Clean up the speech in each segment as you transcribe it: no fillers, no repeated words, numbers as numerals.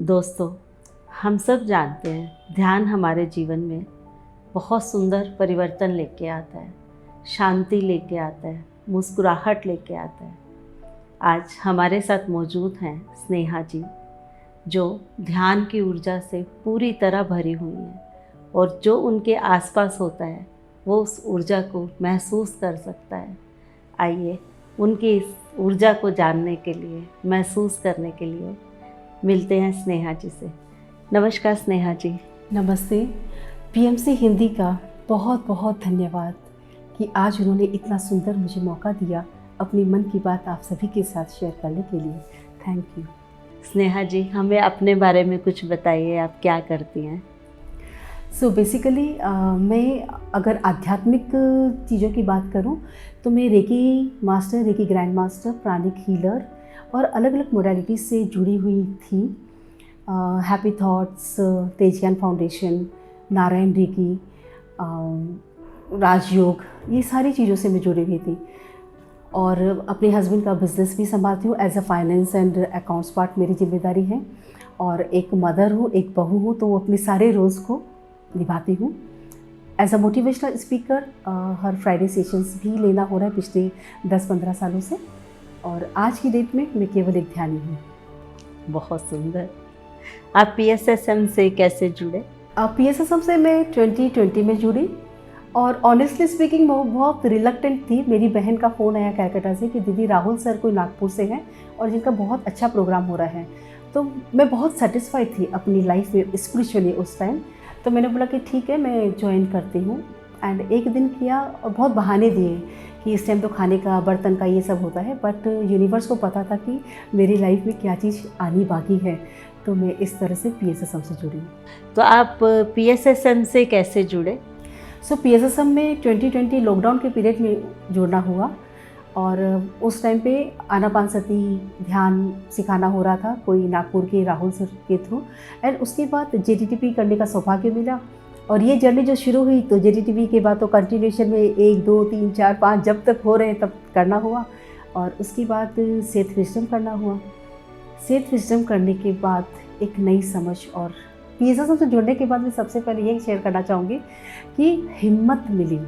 दोस्तों, हम सब जानते हैं ध्यान हमारे जीवन में बहुत सुंदर परिवर्तन लेके आता है, शांति लेके आता है, मुस्कुराहट लेके आता है। आज हमारे साथ मौजूद हैं स्नेहा जी, जो ध्यान की ऊर्जा से पूरी तरह भरी हुई हैं और जो उनके आसपास होता है वो उस ऊर्जा को महसूस कर सकता है। आइए उनकी इस ऊर्जा को जानने के लिए, महसूस करने के लिए मिलते हैं स्नेहा जी से। नमस्कार स्नेहा जी। नमस्ते। पीएमसी हिंदी का बहुत बहुत धन्यवाद कि आज उन्होंने इतना सुंदर मुझे मौका दिया अपनी मन की बात आप सभी के साथ शेयर करने के लिए। Thank you. स्नेहा जी, हमें अपने बारे में कुछ बताइए, आप क्या करती हैं? सो बेसिकली मैं अगर आध्यात्मिक चीज़ों की बात करूं तो मैं reiki master, reiki grand master, pranic healer और अलग अलग मोडालिटी से जुड़ी हुई थी। हैप्पी थॉट्स, तेज ज्ञान फाउंडेशन, नारायण रेकी, राजयोग, ये सारी चीज़ों से मैं जुड़ी हुई थी। और अपने हस्बैंड का बिज़नेस भी संभालती हूँ। As a finance and accounts part मेरी जिम्मेदारी है। और एक मदर हूँ, एक बहू हूँ, तो अपने सारे रोल्स को निभाती हूँ। एज अ मोटिवेशनल स्पीकर हर फ्राइडे सेशंस भी लेना हो रहा है पिछले 10-15 सालों से। और आज की डेट में मैं केवल एक ध्यानी हूँ। बहुत सुंदर। आप PSSM से कैसे जुड़े? PSSM से मैं 2020 में जुड़ी और ऑनेस्टली स्पीकिंग मैं बहुत रिलक्टेंट थी। मेरी बहन का फ़ोन आया कलकत्ता से कि दीदी राहुल सर कोई नागपुर से हैं और जिनका बहुत अच्छा प्रोग्राम हो रहा है। तो मैं बहुत सेटिस्फाइड थी अपनी लाइफ में स्पिरिचुअली उस टाइम। तो मैंने बोला कि ठीक है, मैं ज्वाइन करती हूँ। एंड एक दिन किया और बहुत बहाने दिए कि इस टाइम तो खाने का, बर्तन का ये सब होता है, बट यूनिवर्स को पता था कि मेरी लाइफ में क्या चीज़ आनी बाकी है। तो मैं इस तरह से PSSM से जुड़ी। तो आप PSSM से कैसे जुड़े? सो PSSM में 2020 लॉकडाउन के पीरियड में जुड़ना हुआ और उस टाइम पे आनापानसती ध्यान सिखाना हो रहा था कोई नागपुर के राहुल सर के थ्रू। एंड उसके बाद JTTP करने का सौभाग्य मिला। और ये जर्नी जो शुरू हुई तो JTTP के बाद तो कंटिन्यूएशन में 1, 2, 3, 4, 5 जब तक हो रहे तब करना हुआ। और उसके बाद सेथ विजडम करना हुआ। सेथ विजडम करने के बाद एक नई समझ और PSSM से जुड़ने के बाद मैं सबसे पहले ये शेयर करना चाहूँगी कि हिम्मत मिली।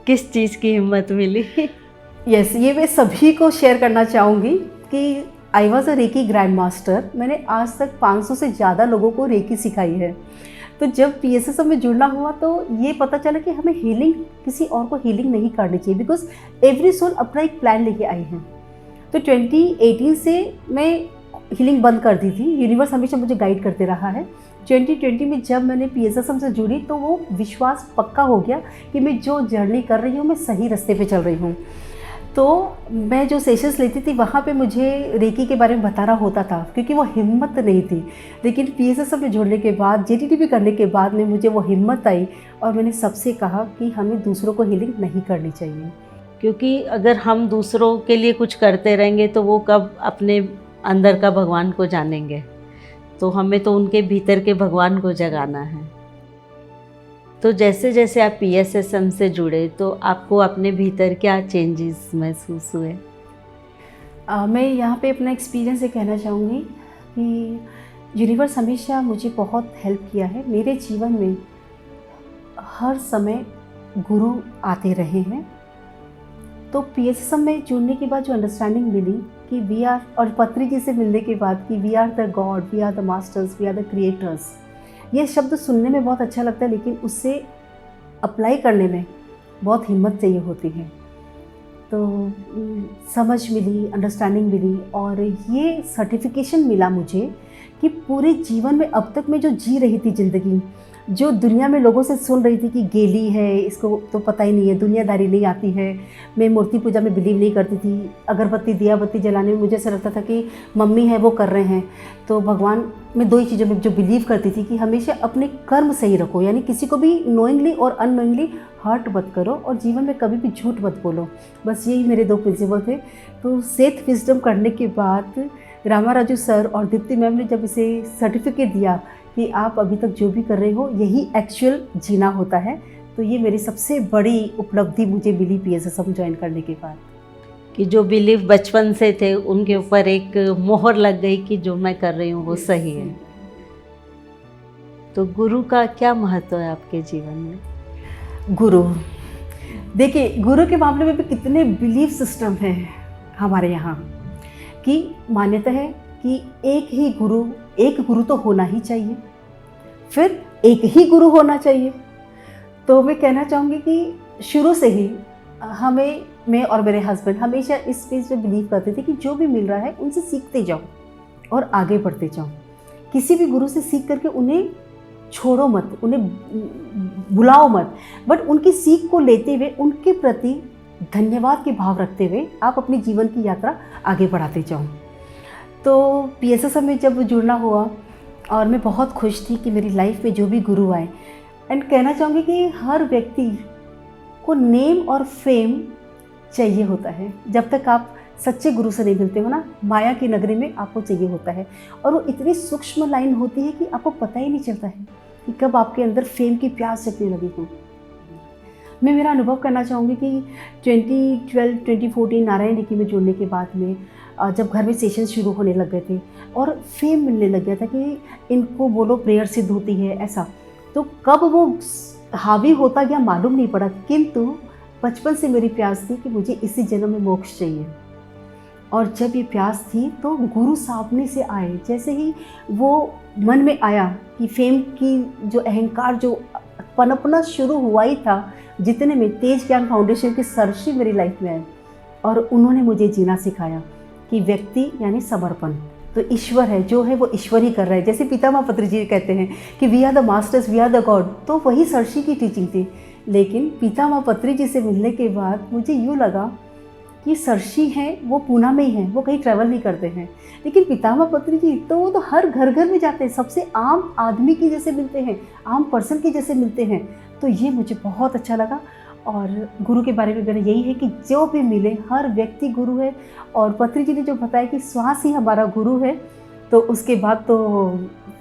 किस चीज़ की हिम्मत मिली? यस, ये मैं सभी को शेयर करना चाहूँगी कि I was a recce grand master. मैंने आज तक 500 से ज़्यादा लोगों को रेकी सिखाई है। तो जब PSSM में जुड़ना हुआ तो ये पता चला कि हमें हीलिंग, किसी और को हीलिंग नहीं करनी चाहिए, बिकॉज एवरी सोल अपना एक प्लान लेके आई है। तो 2018 से मैं हीलिंग बंद कर दी थी। यूनिवर्स हमेशा मुझे गाइड करते रहा है। 2020 में जब मैंने PSSM से जुड़ी तो वो विश्वास पक्का हो गया कि मैं जो जर्नी कर रही हूँ मैं सही रास्ते पे चल रही हूँ। तो मैं जो सेशंस लेती थी वहाँ पे मुझे रेकी के बारे में बताना होता था क्योंकि वो हिम्मत नहीं थी। लेकिन PSSM में जुड़ने के बाद, JTTP करने के बाद में मुझे वो हिम्मत आई और मैंने सबसे कहा कि हमें दूसरों को हीलिंग नहीं करनी चाहिए। क्योंकि अगर हम दूसरों के लिए कुछ करते रहेंगे तो वो कब अपने अंदर का भगवान को जानेंगे। तो हमें तो उनके भीतर के भगवान को जगाना है। तो जैसे जैसे आप PSSM से जुड़े तो आपको अपने भीतर क्या चेंजेस महसूस हुए? मैं यहाँ पे अपना एक्सपीरियंस ये कहना चाहूँगी कि यूनिवर्स हमेशा मुझे बहुत हेल्प किया है। मेरे जीवन में हर समय गुरु आते रहे हैं। तो PSSM में जुड़ने के बाद जो अंडरस्टैंडिंग मिली कि वी आर, और पत्री जी से मिलने के बाद कि we are the god, we are the masters, we are the creators, ये शब्द सुनने में बहुत अच्छा लगता है लेकिन उससे अप्लाई करने में बहुत हिम्मत चाहिए होती है। तो समझ मिली, अंडरस्टैंडिंग मिली और ये सर्टिफिकेशन मिला मुझे कि पूरे जीवन में अब तक मैं जो जी रही थी ज़िंदगी, जो दुनिया में लोगों से सुन रही थी कि गेली है, इसको तो पता ही नहीं है, दुनियादारी नहीं आती है, मैं मूर्ति पूजा में बिलीव नहीं करती थी, अगरबत्ती दिया बत्ती जलाने में मुझे ऐसा लगता था कि मम्मी है वो कर रहे हैं। तो भगवान, मैं 2 ही चीज़ों में जो बिलीव करती थी कि हमेशा अपने कर्म सही रखो, यानी किसी को भी नोइंगली और अननोइंगली हर्ट मत करो और जीवन में कभी भी झूठ मत बोलो। बस यही मेरे 2 प्रिंसिपल थे। तो सेथ विजडम करने के बाद रामा राजू सर और दीप्ति मैम ने जब इसे सर्टिफिकेट दिया कि आप अभी तक जो भी कर रहे हो यही एक्चुअल जीना होता है, तो ये मेरी सबसे बड़ी उपलब्धि मुझे मिली PSSM ज्वाइन करने के बाद। कि जो बिलीव बचपन से थे उनके ऊपर एक मोहर लग गई कि जो मैं कर रही हूँ वो सही है। तो गुरु का क्या महत्व है आपके जीवन में? गुरु, देखिए गुरु के मामले में भी कितने बिलीफ सिस्टम हैं हमारे यहाँ कि मान्यता है कि एक गुरु तो होना ही चाहिए, फिर एक ही गुरु होना चाहिए। तो मैं कहना चाहूँगी कि शुरू से ही मैं और मेरे हस्बैंड हमेशा इस चीज़ पे बिलीव करते थे कि जो भी मिल रहा है उनसे सीखते जाओ और आगे बढ़ते जाओ। किसी भी गुरु से सीख करके उन्हें छोड़ो मत, उन्हें बुलाओ मत, बट उनकी सीख को लेते हुए उनके प्रति धन्यवाद के भाव रखते हुए आप अपनी जीवन की यात्रा आगे बढ़ाते जाओ। तो PSSM में जब जुड़ना हुआ और मैं बहुत खुश थी कि मेरी लाइफ में जो भी गुरु आए, एंड कहना चाहूँगी कि हर व्यक्ति को नेम और फेम चाहिए होता है। जब तक आप सच्चे गुरु से नहीं मिलते हो ना, माया की नगरी में आपको चाहिए होता है। और वो इतनी सूक्ष्म लाइन होती है कि आपको पता ही नहीं चलता है कि कब आपके अंदर फेम की प्यास जगने लगी हो। मैं मेरा अनुभव करना चाहूँगी कि 2012-2014 नारायण ऋषि में जुड़ने के बाद में जब घर में सेशन शुरू होने लग गए थे और फेम मिलने लग गया था कि इनको बोलो प्रेयर सिद्ध होती है ऐसा, तो कब वो हावी होता गया मालूम नहीं पड़ा। किंतु बचपन से मेरी प्यास थी कि मुझे इसी जन्म में मोक्ष चाहिए, और जब ये प्यास थी तो गुरु सामने से आए। जैसे ही वो मन में आया कि फेम की जो अहंकार जो पनपना शुरू हुआ ही था, जितने में तेज ज्ञान फाउंडेशन के सरश्री मेरी लाइफ में आए और उन्होंने मुझे जीना सिखाया कि व्यक्ति यानी समर्पण, तो ईश्वर है जो है वो ईश्वर ही कर रहा है। जैसे पितामह पत्री जी कहते हैं कि we are the masters, we are the god, तो वही सरश्री की टीचिंग थी। लेकिन पितामह पत्री जी से मिलने के बाद मुझे यूँ लगा कि सरश्री हैं वो पूना में ही हैं, वो कहीं ट्रैवल नहीं करते हैं। लेकिन पितामह पत्री जी तो वो तो हर घर घर में जाते हैं, सबसे आम आदमी की जैसे मिलते हैं, आम पर्सन की जैसे मिलते हैं। तो ये मुझे बहुत अच्छा लगा। और गुरु के बारे में मेरा यही है कि जो भी मिले हर व्यक्ति गुरु है। और पत्री जी ने जो बताया कि श्वास ही हमारा गुरु है, तो उसके बाद तो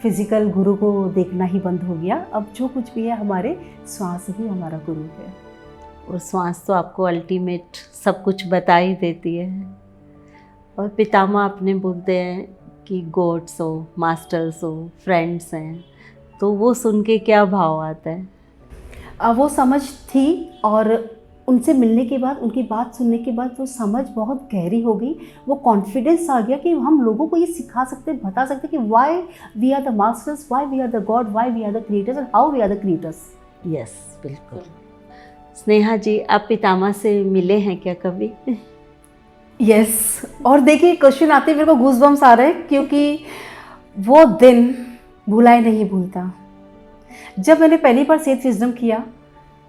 फिज़िकल गुरु को देखना ही बंद हो गया। अब जो कुछ भी है हमारे श्वास ही हमारा गुरु है। और श्वास तो आपको अल्टीमेट सब कुछ बता ही देती है। और पितामह अपने बोलते हैं कि गॉड्स हो, मास्टर्स हो, फ्रेंड्स हैं, तो वो सुन के क्या भाव आता है? वो समझ थी, और उनसे मिलने के बाद, उनकी बात सुनने के बाद वो समझ बहुत गहरी हो गई। वो कॉन्फिडेंस आ गया कि हम लोगों को ये सिखा सकते, बता सकते कि why we are the masters, why we are the god, why we are the creators and how we are the creators. Yes, बिल्कुल। स्नेहा जी, आप पितामह से मिले हैं क्या कभी? यस, और देखिए क्वेश्चन आते मेरे को गूज़बम्स आ रहे हैं, क्योंकि वो दिन भुलाए नहीं भूलता। जब मैंने पहली बार सेठ विजडम किया,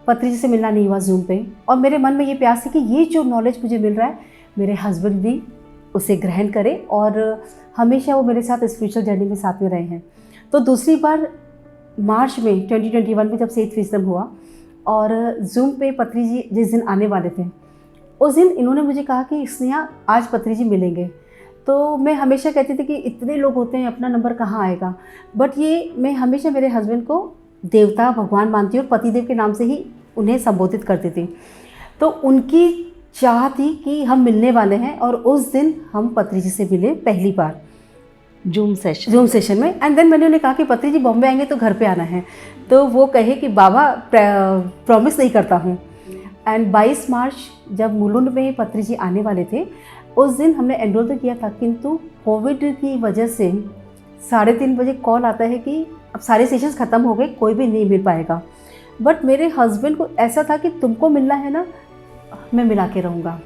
पत्री जी से मिलना नहीं हुआ जूम पे, और मेरे मन में ये प्यास है कि ये जो नॉलेज मुझे मिल रहा है मेरे हस्बैंड भी उसे ग्रहण करें, और हमेशा वो मेरे साथ स्पिरिचुअल जर्नी में साथ में रहे हैं। तो दूसरी बार मार्च में 2021 में जब सेठ विजडम हुआ और जूम पे पत्री जी जिस दिन आने वाले थे, उस दिन इन्होंने मुझे कहा कि स्नेहा आज पत्री जी मिलेंगे। तो मैं हमेशा कहती थी कि इतने लोग होते हैं, अपना नंबर कहाँ आएगा। बट ये मैं हमेशा मेरे हस्बैंड को देवता भगवान मानती हूँ और पतिदेव के नाम से ही उन्हें संबोधित करती थी। तो उनकी चाह थी कि हम मिलने वाले हैं, और उस दिन हम पत्री जी से मिले पहली बार जूम सेशन में। एंड देन मैंने उन्हें कहा कि पत्री जी बॉम्बे आएंगे तो घर पे आना है। तो वो कहे कि बाबा प्रॉमिस नहीं करता हूँ। एंड 22 मार्च जब मुलुंड में पत्री जी आने वाले थे, उस दिन हमने एनरोल तो किया था, किंतु कोविड की वजह से 3:30 बजे कॉल आता है कि अब सारे सेशंस ख़त्म हो गए, कोई भी नहीं मिल पाएगा। बट मेरे हस्बैंड को ऐसा था कि तुमको मिलना है ना, मैं मिला के रहूँगा,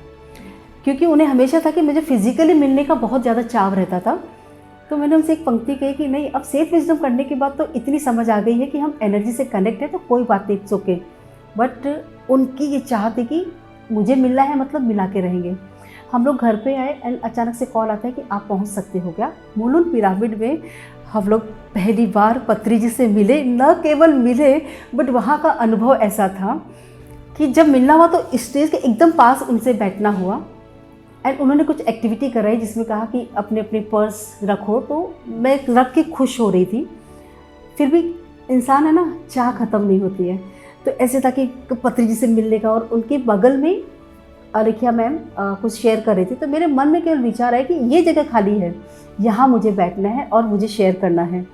क्योंकि उन्हें हमेशा था कि मुझे फिज़िकली मिलने का बहुत ज़्यादा चाव रहता था। तो मैंने उनसे एक पंक्ति कही कि नहीं, अब सेठ विजडम करने के बाद तो इतनी समझ आ गई है कि हम एनर्जी से कनेक्ट है, तो कोई बात नहीं, इट्स ओके। बट उनकी ये चाह थी कि मुझे मिलना है, मतलब मिला के रहेंगे। हम लोग घर पे आए एंड अचानक से कॉल आता है कि आप पहुंच सकते हो क्या। मुलुंड पिरामिड में हम लोग पहली बार पत्री जी से मिले। न केवल मिले, बट वहाँ का अनुभव ऐसा था कि जब मिलना हुआ तो स्टेज के एकदम पास उनसे बैठना हुआ, एंड उन्होंने कुछ एक्टिविटी कराई जिसमें कहा कि अपने अपने पर्स रखो। तो मैं रख के खुश हो रही थी। फिर भी इंसान है ना, चाह ख़त्म नहीं होती है। तो ऐसे था कि पत्री जी से मिलने का, और उनके बगल में अलिखिया मैम कुछ शेयर कर रही थी। तो मेरे मन में केवल विचार आया कि ये जगह खाली है, यहाँ मुझे बैठना है और मुझे शेयर करना है।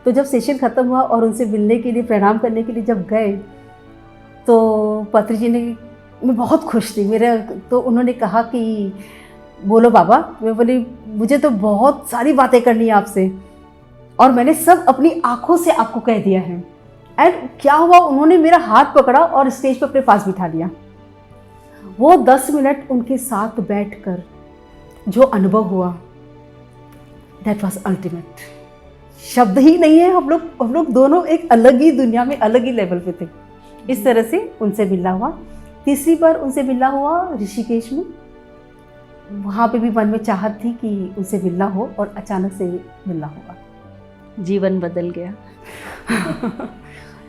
तो जब सेशन ख़त्म हुआ और उनसे मिलने के लिए, प्रणाम करने के लिए जब गए, तो पत्री जी ने, मैं बहुत खुश थी। मेरे तो उन्होंने कहा कि बोलो बाबा। मैं बोली मुझे तो बहुत सारी बातें करनी है आपसे, और मैंने सब अपनी आँखों से आपको कह दिया है। एंड क्या हुआ, उन्होंने मेरा हाथ पकड़ा और स्टेज पर अपने पास बिठा लिया। वो 10 मिनट उनके साथ बैठकर जो अनुभव हुआ, दैट वाज अल्टीमेट। शब्द ही नहीं है। हम लोग दोनों एक अलग ही दुनिया में, अलग ही लेवल पे थे। इस तरह से उनसे मिलना हुआ। तीसरी बार उनसे मिलना हुआ ऋषिकेश में। वहाँ पे भी मन में चाहत थी कि उनसे मिलना हो, और अचानक से मिलना हुआ। जीवन बदल गया।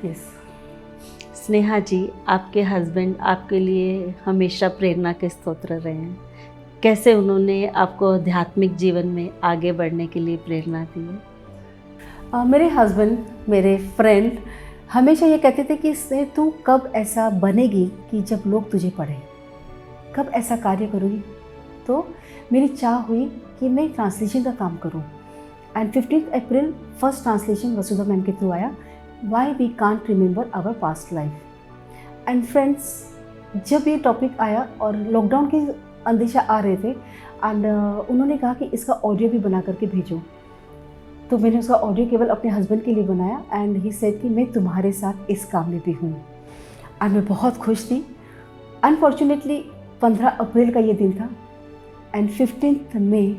यस। स्नेहा जी, आपके हस्बैंड आपके लिए हमेशा प्रेरणा के स्रोत रहे हैं। कैसे उन्होंने आपको आध्यात्मिक जीवन में आगे बढ़ने के लिए प्रेरणा दी है? मेरे हस्बैंड, मेरे फ्रेंड हमेशा ये कहते थे कि इससे तू कब ऐसा बनेगी कि जब लोग तुझे पढ़ें, कब ऐसा कार्य करोगी। तो मेरी चाह हुई कि मैं ट्रांसलेशन का काम करूं। एंड 15 अप्रैल फर्स्ट ट्रांसलेशन वसुधा मैम के थ्रू आया, why we can't remember our past life. And friends, जब ये टॉपिक आया और लॉकडाउन के अंदेशा आ रहे थे, एंड उन्होंने कहा कि इसका ऑडियो भी बना करके भेजो, तो मैंने उसका ऑडियो केवल अपने हस्बैंड के लिए बनाया। एंड ही सेड कि मैं तुम्हारे साथ इस काम में भी हूँ। एंड मैं बहुत खुश थी। अनफॉर्चुनेटली 15 अप्रैल का ये दिन था, एंड 15 मई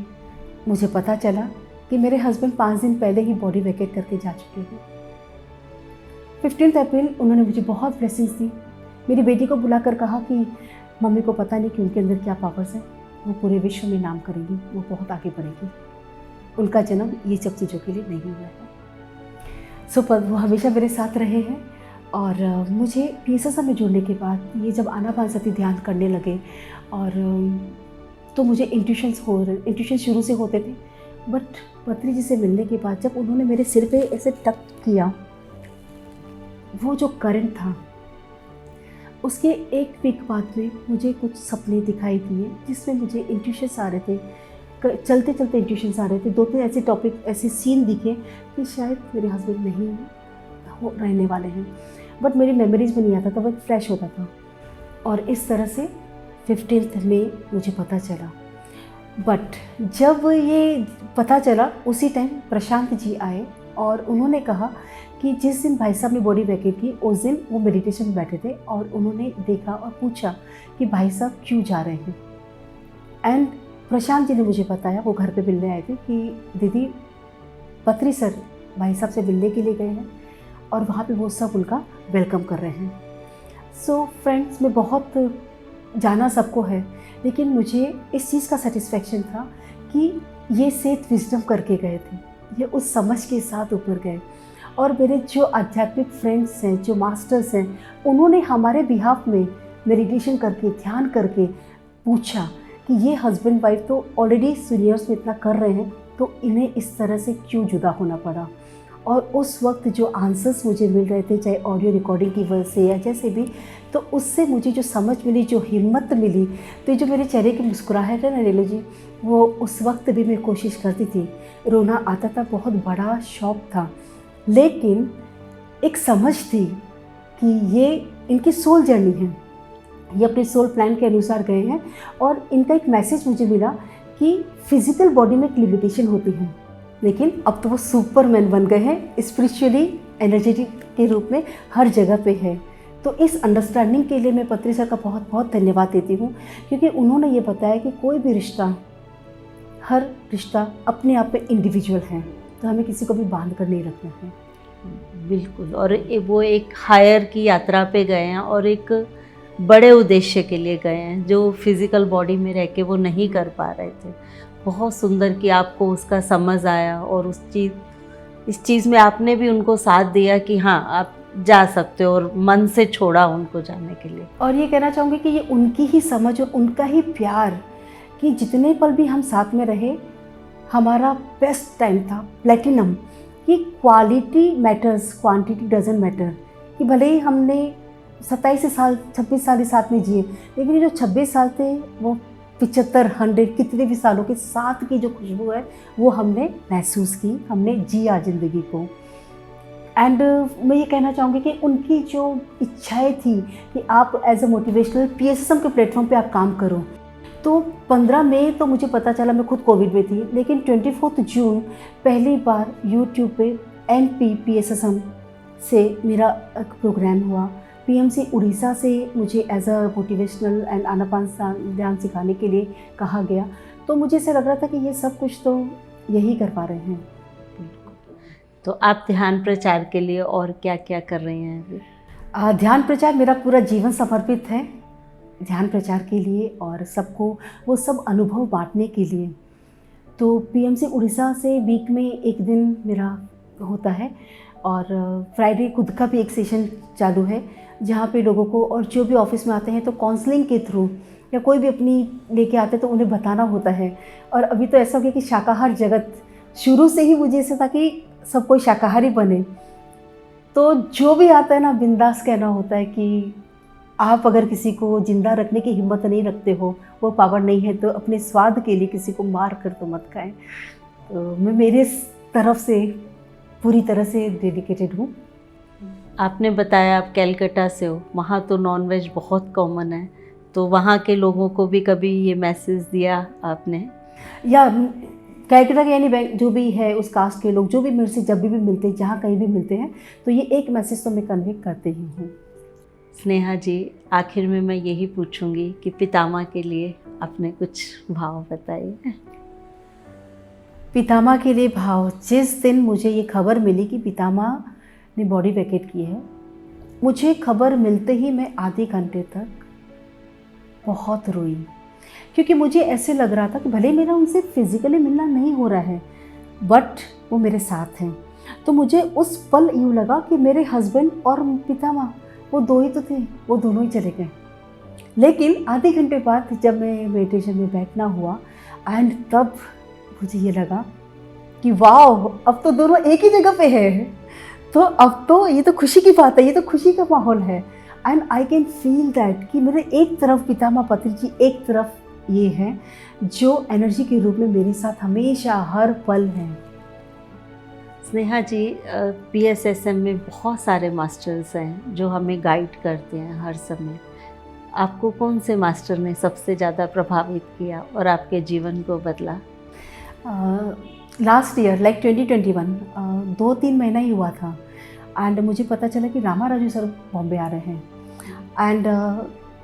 मुझे पता चला कि मेरे हस्बैंड 5 दिन पहले ही बॉडी वैकेट करके जा चुके हैं। 15 अप्रैल उन्होंने मुझे बहुत ब्लेसिंग्स दी। मेरी बेटी को बुलाकर कहा कि मम्मी को पता नहीं कि उनके अंदर क्या पावर्स है, वो पूरे विश्व में नाम करेगी, वो बहुत आगे बढ़ेगी। उनका जन्म ये सब चीज़ों के लिए नहीं हुआ है। सो पर वो हमेशा मेरे साथ रहे हैं। और मुझे PSSM में जुड़ने के बाद ये जब आनापानसती ध्यान करने लगे, और तो मुझे इंट्यूशन शुरू से होते थे। बट पत्री जी से मिलने के बाद जब उन्होंने मेरे सिर पे ऐसे टक किया, वो जो करंट था, उसके एक वीक बाद में मुझे कुछ सपने दिखाई दिए जिसमें मुझे इंट्यूशंस आ रहे थे। चलते चलते इंट्यूशंस आ रहे थे। 2-3 ऐसे टॉपिक, ऐसे सीन दिखे कि शायद मेरे हस्बैंड नहीं हो रहने वाले हैं, बट मेरी मेमोरीज में नहीं आता था, वो फ्लैश होता था। और इस तरह से 15 मई मुझे पता चला। बट जब ये पता चला, उसी टाइम प्रशांत जी आए और उन्होंने कहा कि जिस दिन भाई साहब ने बॉडी वैकेट की, उस दिन वो मेडिटेशन में बैठे थे, और उन्होंने देखा और पूछा कि भाई साहब क्यों जा रहे हैं। एंड प्रशांत जी ने मुझे बताया, वो घर पे मिलने आए थे, कि दीदी पत्री सर भाई साहब से मिलने के लिए गए हैं, और वहाँ पे वो सब उनका वेलकम कर रहे हैं। सो फ्रेंड्स, मैं बहुत जाना सबको है, लेकिन मुझे इस चीज़ का सेटिस्फेक्शन था कि ये सेठ विजडम करके गए थे, ये उस समझ के साथ ऊपर गए। और मेरे जो आध्यात्मिक फ्रेंड्स हैं, जो मास्टर्स हैं, उन्होंने हमारे बिहाफ में मेडिटेशन करके, ध्यान करके पूछा कि ये हस्बैंड वाइफ तो ऑलरेडी सीनियर्स में इतना कर रहे हैं, तो इन्हें इस तरह से क्यों जुदा होना पड़ा। और उस वक्त जो आंसर्स मुझे मिल रहे थे, चाहे ऑडियो रिकॉर्डिंग की वजह से या जैसे भी, तो उससे मुझे जो समझ मिली, जो हिम्मत मिली, तो जो मेरे चेहरे की मुस्कुराहट है ना रेलो जी, वो उस वक्त भी मैं कोशिश करती थी। रोना आता था, बहुत बड़ा शौक था, लेकिन एक समझ थी कि ये इनकी सोल जर्नी है, ये अपने सोल प्लान के अनुसार गए हैं। और इनका एक मैसेज मुझे मिला कि फिजिकल बॉडी में एक लिमिटेशन होती है, लेकिन अब तो वो सुपरमैन बन गए हैं, स्पिरिचुअली एनर्जेटिक के रूप में हर जगह पे है। तो इस अंडरस्टैंडिंग के लिए मैं पत्री सर का बहुत बहुत धन्यवाद देती हूँ, क्योंकि उन्होंने ये बताया कि कोई भी रिश्ता, हर रिश्ता अपने आप में इंडिविजुअल है, तो हमें किसी को भी बांध कर नहीं रखना है। बिल्कुल। और वो एक हायर की यात्रा पे गए हैं और एक बड़े उद्देश्य के लिए गए हैं, जो फिज़िकल बॉडी में रह के वो नहीं कर पा रहे थे। बहुत सुंदर कि आपको उसका समझ आया, और इस चीज़ में आपने भी उनको साथ दिया कि हाँ आप जा सकते हो, और मन से छोड़ा उनको जाने के लिए। और ये कहना चाहूँगी कि ये उनकी ही समझ और उनका ही प्यार, कि जितने पल भी हम साथ में रहे, हमारा बेस्ट टाइम था, प्लेटिनम, कि quality matters, quantity doesn't matter. कि भले ही हमने 27 साल 26 साल साथ में जिए, लेकिन ये जो 26 साल थे, वो 75 100 कितने भी सालों के साथ की जो खुशबू है, वो हमने महसूस की, हमने जिया ज़िंदगी को। एंड मैं ये कहना चाहूँगी कि उनकी जो इच्छाएं थी कि आप एज अ मोटिवेशनल PSSM के प्लेटफॉर्म पे आप काम करो, तो 15 मई तो मुझे पता चला, मैं खुद कोविड में थी, लेकिन 24 जून पहली बार यूट्यूब पे MP PSSM से मेरा एक प्रोग्राम हुआ। PMC उड़ीसा से मुझे एज अ मोटिवेशनल एंड आनापान ध्यान सिखाने के लिए कहा गया। तो मुझे ऐसा लग रहा था कि ये सब कुछ तो यही कर पा रहे हैं। तो आप ध्यान प्रचार के लिए और क्या क्या कर रही हैं अभी? ध्यान प्रचार, मेरा पूरा जीवन समर्पित है ध्यान प्रचार के लिए और सबको वो सब अनुभव बांटने के लिए। तो PMC उड़ीसा से वीक में एक दिन मेरा होता है और फ्राइडे खुद का भी एक सेशन चालू है, जहाँ पे लोगों को, और जो भी ऑफिस में आते हैं तो काउंसलिंग के थ्रू या कोई भी अपनी लेके आते तो उन्हें बताना होता है। और अभी तो ऐसा हो गया कि शाकाहार जगत, शुरू से ही मुझे ऐसा था कि सब कोई शाकाहारी बने, तो जो भी आता है ना बिंदास कहना होता है कि आप अगर किसी को जिंदा रखने की हिम्मत नहीं रखते हो, वो पावर नहीं है, तो अपने स्वाद के लिए किसी को मार कर तो मत खाएं। तो मैं मेरे तरफ से पूरी तरह से डेडिकेटेड हूँ। आपने बताया आप कैलकाटा से हो, वहाँ तो नॉनवेज बहुत कॉमन है, तो वहाँ के लोगों को भी कभी ये मैसेज दिया आपने? या कैलकाटा के यानी जो भी है उस कास्ट के लोग जो भी मेरे से जब भी मिलते हैं, जहाँ कहीं भी मिलते हैं, तो ये एक मैसेज तो मैं कन्वे करते ही हूँ। स्नेहा जी, आखिर में मैं यही पूछूंगी कि पितामह के लिए अपने कुछ भाव बताइए। पितामह के लिए भाव, जिस दिन मुझे ये खबर मिली कि पितामह ने बॉडी वैकेट की है, मुझे खबर मिलते ही मैं आधे घंटे तक बहुत रोई, क्योंकि मुझे ऐसे लग रहा था कि भले मेरा उनसे फिज़िकली मिलना नहीं हो रहा है, बट वो मेरे साथ हैं। तो मुझे उस पल यूँ लगा कि मेरे हस्बैंड और पितामह वो दो ही तो थे, वो दोनों ही चले गए। लेकिन आधे घंटे बाद जब मैं मेडिटेशन में बैठना हुआ एंड तब मुझे ये लगा कि वाह, अब तो दोनों एक ही जगह पे हैं, तो अब तो ये तो खुशी की बात है, ये तो खुशी का माहौल है। And I can feel that कि मेरे एक तरफ पितामह पत्री जी, एक तरफ ये हैं जो एनर्जी के रूप में मेरे साथ हमेशा हर पल हैं। स्नेहा जी, PSSM में बहुत सारे मास्टर्स हैं जो हमें गाइड करते हैं हर समय। आपको कौन से मास्टर ने सबसे ज़्यादा प्रभावित किया और आपके जीवन को बदला? लास्ट ईयर लाइक 2021 2-3 महीना ही हुआ था एंड मुझे पता चला कि रामा राजू सर बॉम्बे आ रहे हैं एंड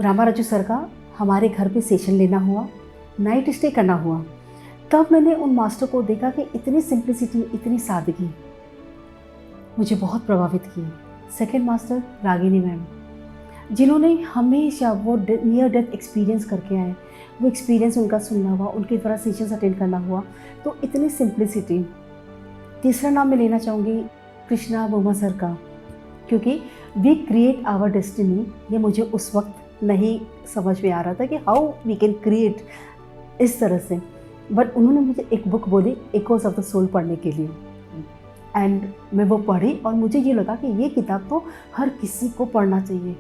रामा राजू सर का हमारे घर पे सेशन लेना हुआ, नाइट स्टे करना हुआ। तब मैंने उन मास्टर को देखा कि इतनी सिंप्लिसिटी, इतनी सादगी मुझे बहुत प्रभावित की। सेकंड मास्टर रागिनी मैम, जिन्होंने हमेशा वो नियर डेथ एक्सपीरियंस करके आए, वो एक्सपीरियंस उनका सुनना हुआ, उनके द्वारा सेशंस अटेंड करना हुआ, तो इतनी सिंप्लिसिटी। तीसरा नाम मैं लेना चाहूँगी कृष्णा बोमा सर का, क्योंकि वी क्रिएट आवर डेस्टिनी, ये मुझे उस वक्त नहीं समझ में आ रहा था कि हाउ वी कैन क्रिएट इस तरह से, बट उन्होंने मुझे एक बुक बोली एकोस ऑफ द सोल पढ़ने के लिए एंड मैं वो पढ़ी और मुझे ये लगा कि ये किताब तो हर किसी को पढ़ना चाहिए।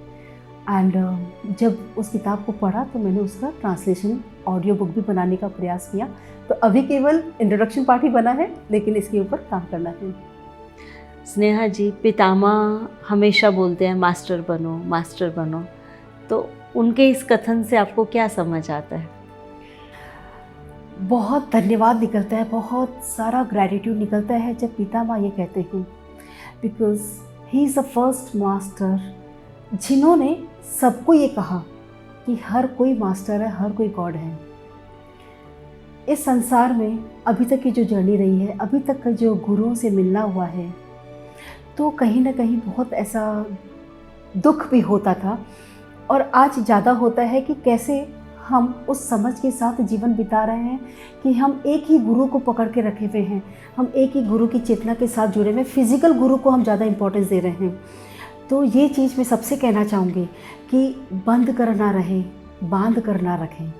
एंड जब उस किताब को पढ़ा तो मैंने उसका ट्रांसलेशन ऑडियो बुक भी बनाने का प्रयास किया। तो अभी केवल इंट्रोडक्शन पार्ट ही बना है, लेकिन इसके ऊपर काम करना है। स्नेहा जी, पितामह हमेशा बोलते हैं मास्टर बनो, मास्टर बनो, तो उनके इस कथन से आपको क्या समझ आता है? बहुत धन्यवाद निकलता है, बहुत सारा ग्रैटिट्यूड निकलता है जब पितामह ये कहते हैं, because he is the first master जिन्होंने सबको ये कहा कि हर कोई मास्टर है, हर कोई गॉड है। इस संसार में अभी तक की जो जर्नी रही है, अभी तक का जो गुरुओं से मिलना हुआ है, तो कहीं ना कहीं बहुत ऐसा दुख भी होता था और आज ज़्यादा होता है कि कैसे हम उस समझ के साथ जीवन बिता रहे हैं कि हम एक ही गुरु को पकड़ के रखे हुए हैं, हम एक ही गुरु की चेतना के साथ जुड़े हुए, फिजिकल गुरु को हम ज़्यादा इम्पोर्टेंस दे रहे हैं। तो ये चीज़ मैं सबसे कहना चाहूँगी कि बंद कर ना रहे, बांध कर ना रखें।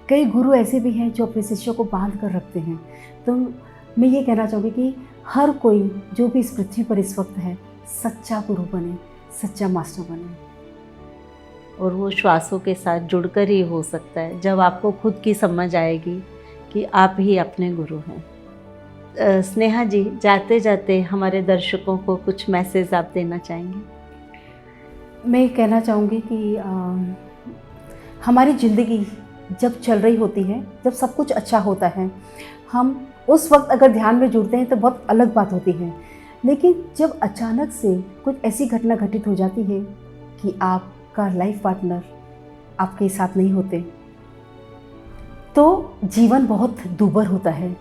कई गुरु ऐसे भी हैं जो अपने शिष्यों को बांध कर रखते हैं। तो मैं ये कहना चाहूँगी कि हर कोई जो भी इस पृथ्वी पर इस वक्त है, सच्चा गुरु बने, सच्चा मास्टर बने। और वो श्वासों के साथ जुड़कर ही हो सकता है, जब आपको खुद की समझ आएगी कि आप ही अपने गुरु हैं। स्नेहा जी, जाते जाते हमारे दर्शकों को कुछ मैसेज आप देना चाहेंगे? मैं कहना चाहूँगी कि हमारी ज़िंदगी जब चल रही होती है, जब सब कुछ अच्छा होता है, हम उस वक्त अगर ध्यान में जुड़ते हैं तो बहुत अलग बात होती है। लेकिन जब अचानक से कुछ ऐसी घटना घटित हो जाती है कि आपका लाइफ पार्टनर आपके साथ नहीं होते, तो जीवन बहुत दूभर होता है।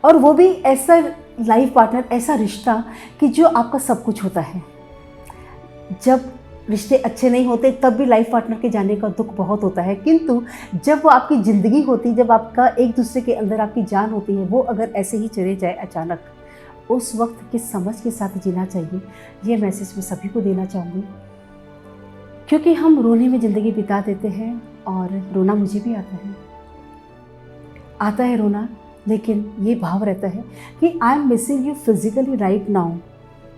और वो भी ऐसा लाइफ पार्टनर, ऐसा रिश्ता कि जो आपका सब कुछ होता है। जब रिश्ते अच्छे नहीं होते तब भी लाइफ पार्टनर के जाने का दुख बहुत होता है, किंतु जब वो आपकी ज़िंदगी होती, जब आपका एक दूसरे के अंदर आपकी जान होती है, वो अगर ऐसे ही चले जाए अचानक, उस वक्त किस समझ के साथ जीना चाहिए, ये मैसेज मैं सभी को देना चाहूँगी। क्योंकि हम रोने में ज़िंदगी बिता देते हैं, और रोना मुझे भी आता है रोना, लेकिन ये भाव रहता है कि I am missing you physically right now.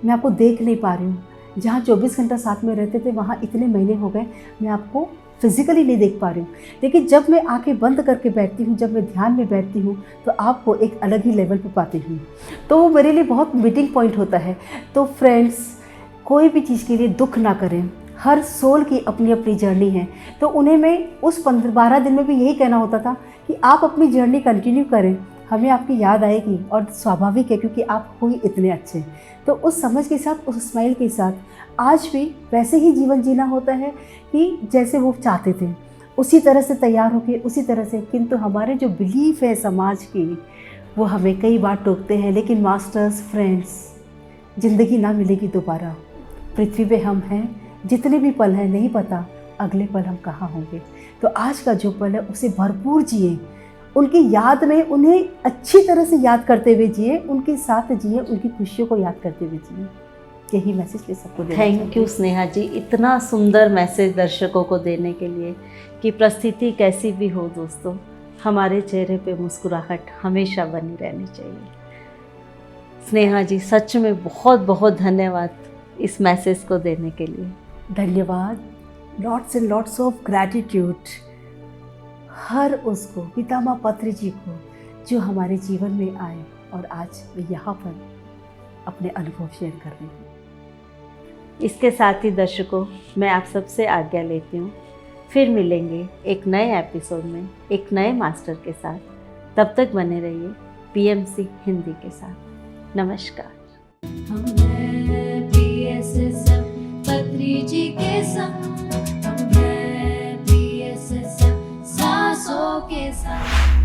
मैं आपको देख नहीं पा रही हूँ। जहाँ 24 घंटा साथ में रहते थे, वहाँ इतने महीने हो गए मैं आपको फिजिकली नहीं देख पा रही हूँ। लेकिन जब मैं आंखें बंद करके बैठती हूँ, जब मैं ध्यान में बैठती हूँ, तो आपको एक अलग ही लेवल पे पाती हूँ। तो वो मेरे लिए बहुत मीटिंग पॉइंट होता है। तो फ्रेंड्स, कोई भी चीज़ के लिए दुख ना करें। हर सोल की अपनी अपनी जर्नी है। तो उन्हें मैं उस 12 दिन में भी यही कहना होता था कि आप अपनी जर्नी कंटिन्यू करें, हमें आपकी याद आएगी, और स्वाभाविक है क्योंकि आप हो ही इतने अच्छे। तो उस समझ के साथ, उस स्माइल के साथ आज भी वैसे ही जीवन जीना होता है कि जैसे वो चाहते थे, उसी तरह से तैयार होके, उसी तरह से। किंतु हमारे जो बिलीफ है समाज की, वो हमें कई बार टोकते हैं। लेकिन मास्टर्स, फ्रेंड्स, ज़िंदगी ना मिलेगी दोबारा। पृथ्वी पे हम हैं, जितने भी पल हैं, नहीं पता अगले पल हम कहाँ होंगे। तो आज का जो पल है उसे भरपूर जिए, उनकी याद में उन्हें अच्छी तरह से याद करते हुए जिए, उनके साथ जिए, उनकी खुशियों को याद करते हुए जिए। यही मैसेज मैं सबको देना चाहती हूँ। थैंक यू स्नेहा जी, इतना सुंदर मैसेज दर्शकों को देने के लिए कि परिस्थिति कैसी भी हो दोस्तों, हमारे चेहरे पे मुस्कुराहट हमेशा बनी रहनी चाहिए। स्नेहा जी, सच में बहुत बहुत धन्यवाद इस मैसेज को देने के लिए। धन्यवाद। Lots and lots of gratitude हर उसको, पितामह पत्री जी को, जो हमारे जीवन में आए, और आज मैं यहाँ पर अपने अनुभव शेयर कर रही हूँ। इसके साथ ही दर्शकों, मैं आप सबसे आज्ञा लेती हूँ। फिर मिलेंगे एक नए एपिसोड में एक नए मास्टर के साथ। तब तक बने रहिए PMC हिंदी के साथ। नमस्कार। पत्री जी के संग, हम हैं PSSM सांसों के संग।